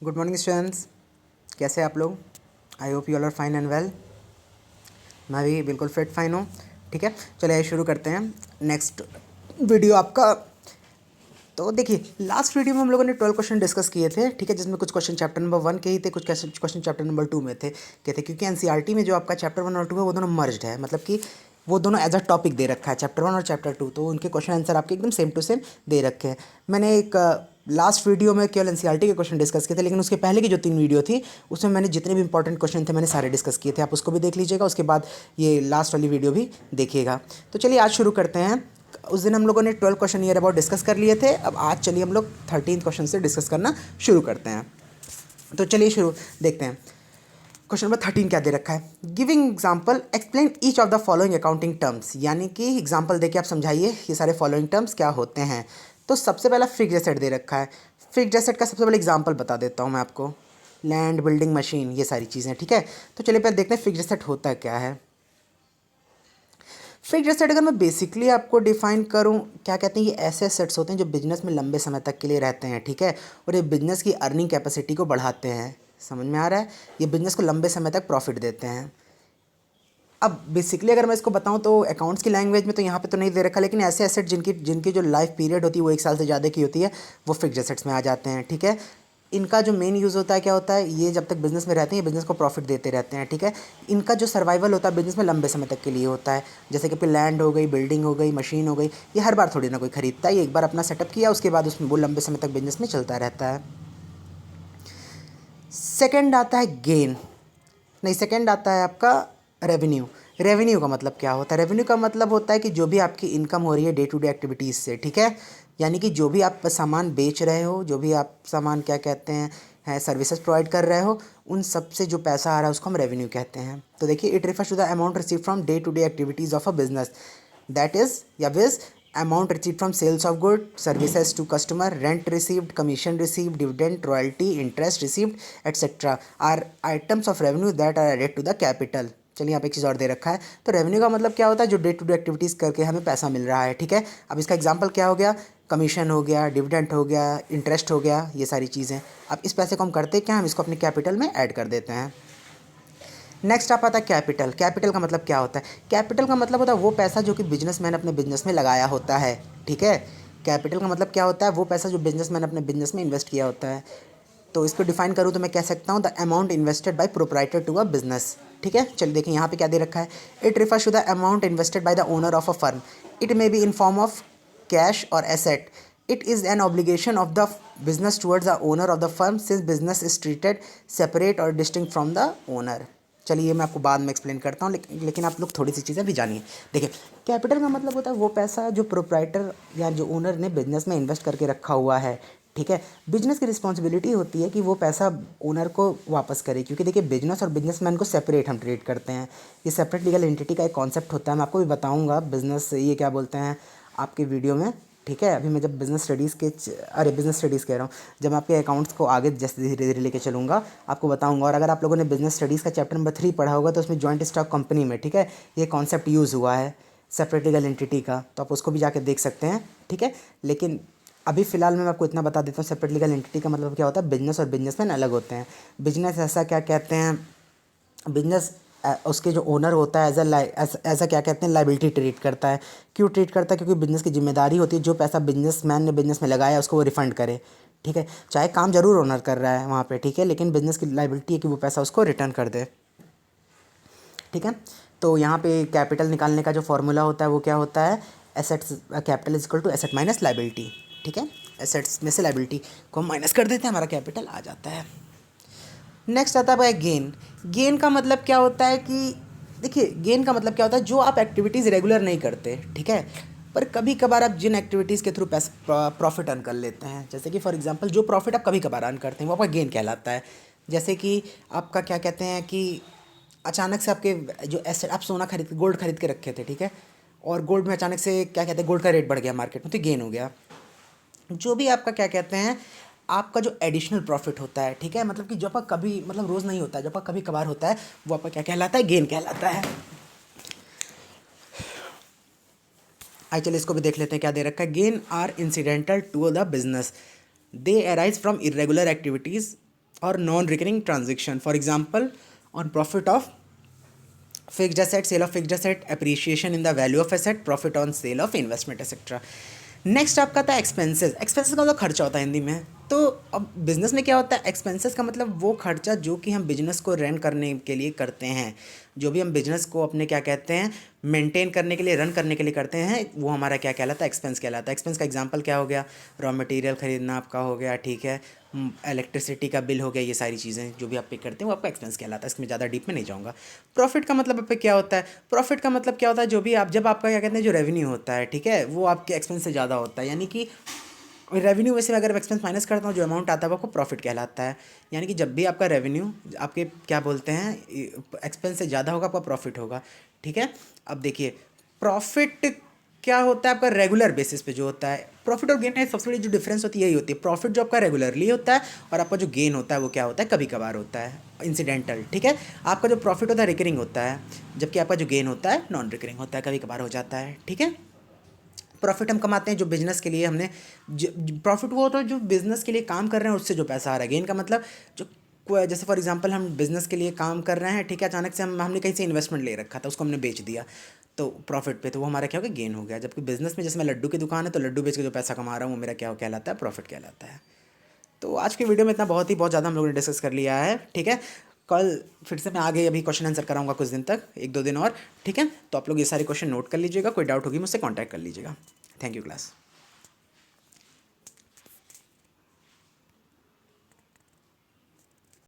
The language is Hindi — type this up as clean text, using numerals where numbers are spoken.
गुड मॉर्निंग स्टूडेंट्स, कैसे हैं आप लोग। I hope you all are fine and well. मैं भी बिल्कुल फिट फाइन हूँ। ठीक है, चलिए शुरू करते हैं नेक्स्ट वीडियो आपका। तो देखिए, लास्ट वीडियो में हम लोगों ने 12 क्वेश्चन डिस्कस किए थे, ठीक है, जिसमें कुछ क्वेश्चन चैप्टर नंबर 1 के ही थे, कुछ क्वेश्चन चैप्टर नंबर 2 में थे। कहते क्योंकि एनसीईआरटी में जो आपका चैप्टर 1 और 2 है वो दोनों मर्ज्ड है, मतलब कि वो दोनों एज अ टॉपिक दे रखा है, चैप्टर 1 और चैप्टर 2, तो उनके क्वेश्चन आंसर आपके एकदम सेम टू सेम दे रखे हैं। मैंने एक लास्ट वीडियो में केवल एनसीईआरटी के क्वेश्चन डिस्कस किए थे, लेकिन उसके पहले की जो 3 वीडियो थी उसमें मैंने जितने भी इंपॉर्टेंट क्वेश्चन थे मैंने सारे डिस्कस किए थे। आप उसको भी देख लीजिएगा, उसके बाद ये लास्ट वाली वीडियो भी देखिएगा। तो चलिए आज शुरू करते हैं। उस दिन हम लोगों ने 12 क्वेश्चन ईयर अबाउट डिस्कस कर लिए थे। अब आज चलिए हम लोग 13 क्वेश्चन से डिस्कस करना शुरू करते हैं। तो चलिए शुरू देखते हैं। क्वेश्चन नंबर 13 क्या दे रखा है, giving example explain each of the following accounting terms, यानी कि एग्जाम्पल देके आप समझाइए ये सारे फॉलोइंग टर्म्स क्या होते हैं। तो सबसे पहला फिक्स्ड एसेट दे रखा है। फिक्स्ड एसेट का सबसे पहले एग्जाम्पल बता देता हूँ मैं आपको, लैंड, बिल्डिंग, मशीन, ये सारी चीज़ें। ठीक है, तो चलिए पहले देखते हैं फिक्स्ड एसेट होता क्या है। फिक्स्ड एसेट अगर मैं बेसिकली आपको डिफाइन करूं, क्या कहते हैं, ये ऐसे एसेट्स होते हैं जो बिजनेस में लंबे समय तक के लिए रहते हैं। ठीक है, और ये बिजनेस की अर्निंग कैपेसिटी को बढ़ाते हैं। समझ में आ रहा है, ये बिजनेस को लंबे समय तक प्रॉफिट देते हैं। अब बेसिकली अगर मैं इसको बताऊं तो अकाउंट्स की लैंग्वेज में तो यहाँ पे तो नहीं दे रखा, लेकिन ऐसे एसेट जिनकी जिनकी जो लाइफ पीरियड होती है वो 1 साल से ज़्यादा की होती है, वो फिक्स्ड एसेट्स में आ जाते हैं। ठीक है, इनका जो मेन यूज़ होता है क्या होता है, ये जब तक बिजनेस में रहते हैं ये बिजनेस को प्रॉफिट देते रहते हैं। ठीक है, इनका जो सर्वाइवल होता है बिजनेस में लंबे समय तक के लिए होता है। जैसे कि फिर लैंड हो गई, बिल्डिंग हो गई, मशीन हो गई, ये हर बार थोड़ी ना कोई खरीदता है, ये एक बार अपना सेटअप किया उसके बाद उसमें वो लंबे समय तक बिजनेस में चलता रहता है। सेकेंड आता है गेन, नहीं सेकंड आता है आपका रेवेन्यू। रेवेन्यू का मतलब क्या होता है, रेवेन्यू का मतलब होता है कि जो भी आपकी इनकम हो रही है डे टू डे एक्टिविटीज़ से। ठीक है, यानी कि जो भी आप सामान बेच रहे हो, जो भी आप सामान क्या कहते हैं सर्विसेज प्रोवाइड कर रहे हो, उन सब से जो पैसा आ रहा है उसको हम रेवेन्यू कहते हैं। तो देखिए, it refers to the amount receive from day to day activities of a business, that is या viz amount received from sales of good services to customer, rent received, commission received, dividend, royalty, interest received, etc. are items of revenue that are added to the capital. चलिए यहाँ पे एक चीज़ और दे रखा है। तो रेवेन्यू का मतलब क्या होता है, जो डे टू डे एक्टिविटीज़ करके हमें पैसा मिल रहा है। ठीक है, अब इसका एग्जांपल क्या हो गया, कमीशन हो गया, डिविडेंड हो गया, इंटरेस्ट हो गया, ये सारी चीज़ें। अब इस पैसे को हम करते क्या, हम इसको अपने कैपिटल में ऐड कर देते हैं। नेक्स्ट आप आता है कैपिटल। कैपिटल का मतलब क्या होता है, कैपिटल का मतलब होता है वो पैसा जो कि बिजनेसमैन अपने बिजनेस में लगाया होता है। ठीक है, कैपिटल का मतलब क्या होता है, वो पैसा जो बिजनेसमैन अपने बिजनेस में इन्वेस्ट किया होता है। तो इसको डिफाइन करूँ तो मैं कह सकता हूँ the amount invested by proprietor to a business. ठीक है, चलिए देखिए यहाँ पे क्या दे रखा है, it refers to the amount invested by the owner of a firm, it may be in form of cash और asset, it is an obligation of the business towards the owner of the firm since business is treated separate or distinct from the owner। चलिए मैं आपको बाद में एक्सप्लेन करता हूँ, लेकिन आप लोग थोड़ी सी चीज़ें भी जानिए। देखिए, कैपिटल का मतलब होता है वो पैसा जो प्रोप्राइटर या जो ओनर ने बिजनेस में इन्वेस्ट करके रखा हुआ है। ठीक है, बिजनेस की रिस्पॉन्सिबिलिटी होती है कि वो पैसा ओनर को वापस करे, क्योंकि देखिए बिजनेस और बिजनेसमैन को सेपरेट हम ट्रीट करते हैं। ये सेपरेट लीगल एंटिटी का एक कॉन्सेप्ट होता है, मैं आपको भी बताऊँगा बिजनेस ये क्या बोलते हैं आपके वीडियो में। ठीक है, अभी मैं जब बिजनेस स्टडीज़ के बिजनेस स्टडीज़ कह रहा हूँ, जब मैं आपके अकाउंट्स को आगे जैसे धीरे धीरे लेके चलूँगा आपको बताऊँगा। और अगर आप लोगों ने बिजनेस स्टडीज़ का चैप्टर नंबर 3 पढ़ा होगा तो उसमें जॉइंट स्टॉक कंपनी में, ठीक है, ये कॉन्सेप्ट यूज़ हुआ है सेपरेट लीगल एंटिटी का, तो आप उसको भी जाके देख सकते हैं। ठीक है, लेकिन अभी फ़िलहाल मैं आपको इतना बता देता हूँ, सेपरेट लीगल एंटिटी का मतलब क्या होता है, बिजनेस और बिजनेसमैन अलग होते हैं। बिजनेस ऐसा क्या कहते हैं, बिजनेस उसके जो ओनर होता है एज अ क्या कहते हैं लाइबिलिटी ट्रीट करता है। क्यों ट्रीट करता है, क्योंकि बिजनेस की जिम्मेदारी होती है जो पैसा बिजनेसमैन ने बिजनेस में लगाया उसको वो रिफंड करे। ठीक है, चाहे काम जरूर ओनर कर रहा है वहाँ पे, ठीक है, लेकिन बिजनेस की लाइबिलिटी है कि वो पैसा उसको रिटर्न कर दे। ठीक है, तो यहाँ पे कैपिटल निकालने का जो फॉर्मूला होता है वो क्या होता है, assets capital is equal to asset minus liability. ठीक है, एसेट्स में से लाइबिलिटी को हम माइनस कर देते हैं, हमारा कैपिटल आ जाता है। नेक्स्ट आता है भाई गेन। गेन का मतलब क्या होता है कि देखिए, गेन का मतलब क्या होता है, जो आप एक्टिविटीज़ रेगुलर नहीं करते, ठीक है, पर कभी कभार आप जिन एक्टिविटीज़ के थ्रू पैसा प्रॉफिट अर्न कर लेते हैं। जैसे कि फॉर एग्जांपल जो प्रॉफिट आप कभी कभार अर्न करते हैं वो आपका गेन कहलाता है। जैसे कि आपका क्या कहते हैं कि अचानक से आपके जो एसेट, आप सोना खरीद गोल्ड खरीद के रखे थे, ठीक है, और गोल्ड में अचानक से क्या कहते हैं गोल्ड का रेट बढ़ गया मार्केट में, तो गेन हो गया। जो भी आपका क्या कहते हैं, आपका जो एडिशनल प्रॉफिट होता है, ठीक है, मतलब कि जो आपका कभी मतलब रोज़ नहीं होता है, जो आपका कभी कभार होता है, वो आपका क्या कहलाता है, गेन कहलाता है। आइए चलिए इसको भी देख लेते हैं क्या दे रखा है, gain are incidental to the business, they arise from irregular activities और non recurring transaction, for example on profit of fixed asset, sale of fixed asset, appreciation in the value of asset, profit on sale of investment etcetera. Next आपका आता है एक्सपेंसेस। एक्सपेंसेस का मतलब खर्चा होता है हिंदी में। तो अब बिजनेस में क्या होता है, एक्सपेंसेस का मतलब वो खर्चा जो कि हम बिजनेस को रन करने के लिए करते हैं, जो भी हम बिजनेस को अपने क्या कहते हैं मेंटेन करने के लिए, रन करने के लिए करते हैं, वो हमारा क्या कहलाता है, एक्सपेंस कहलाता है। एक्सपेंस का एग्जांपल क्या हो गया, रॉ मटेरियल खरीदना आपका हो गया, ठीक है, इलेक्ट्रिसिटी का बिल हो गया, ये सारी चीज़ें जो भी आप पे करते हैं वो आपका एक्सपेंस कहलाता है। इसमें ज़्यादा डीप में नहीं जाऊँगा। प्रॉफिट का मतलब आप पे क्या होता है, प्रॉफिट का मतलब क्या होता है, जो भी आप, जब आपका क्या कहते हैं जो रेवेन्यू होता है, ठीक है, वो आपके एक्सपेंस से ज़्यादा होता है, यानी कि रेवेन्यू में से अगर एक्सपेंस माइनस करता हूँ जो अमाउंट आता है वो आपको प्रॉफिट कहलाता है। यानी कि जब भी आपका रेवेन्यू आपके क्या बोलते हैं एक्सपेंस से ज़्यादा होगा आपका प्रॉफिट होगा, ठीक है। अब देखिए प्रॉफिट क्या होता है आपका रेगुलर बेसिस पे जो होता है। प्रॉफिट और गेन में सबसे बड़ी जो डिफरेंस होती है यही होती है, प्रॉफिट जो आपका रेगुलरली होता है और आपका जो गेन होता है वो क्या होता है कभी कभार होता है, इंसिडेंटल, ठीक है। आपका जो प्रॉफिट होता है रिकरिंग होता है, जबकि आपका जो गेन होता है नॉन रिकरिंग होता है, कभी कभार हो जाता है, ठीक है। प्रॉफिट हम कमाते हैं जो बिजनेस के लिए हमने, प्रॉफिट वो होता है जो बिजनेस के लिए काम कर रहे हैं उससे जो पैसा आ रहा है। गेन का मतलब जो जैसे फॉर एग्जांपल हम बिजनेस के लिए काम कर रहे हैं, ठीक है, अचानक से हमने कहीं से इन्वेस्टमेंट ले रखा था, उसको हमने बेच दिया तो प्रॉफिट पे, तो वो हमारा क्या हो गया, गेन हो गया। जबकि बिजनेस में जैसे मैं लड्डू की दुकान है तो लड्डू बेच के जो पैसा कमा रहा हूँ वो मेरा क्या कहलाता है, प्रॉफिट कहलाता है। तो आज की वीडियो में इतना बहुत ज़्यादा हम लोगों ने डिस्कस कर लिया है, ठीक है। कल फिर से मैं आगे अभी क्वेश्चन आंसर कराऊंगा कुछ दिन तक, एक दो दिन और, ठीक है। तो आप लोग ये सारे क्वेश्चन नोट कर लीजिएगा, कोई डाउट होगी मुझसे कांटेक्ट कर लीजिएगा। Thank you class.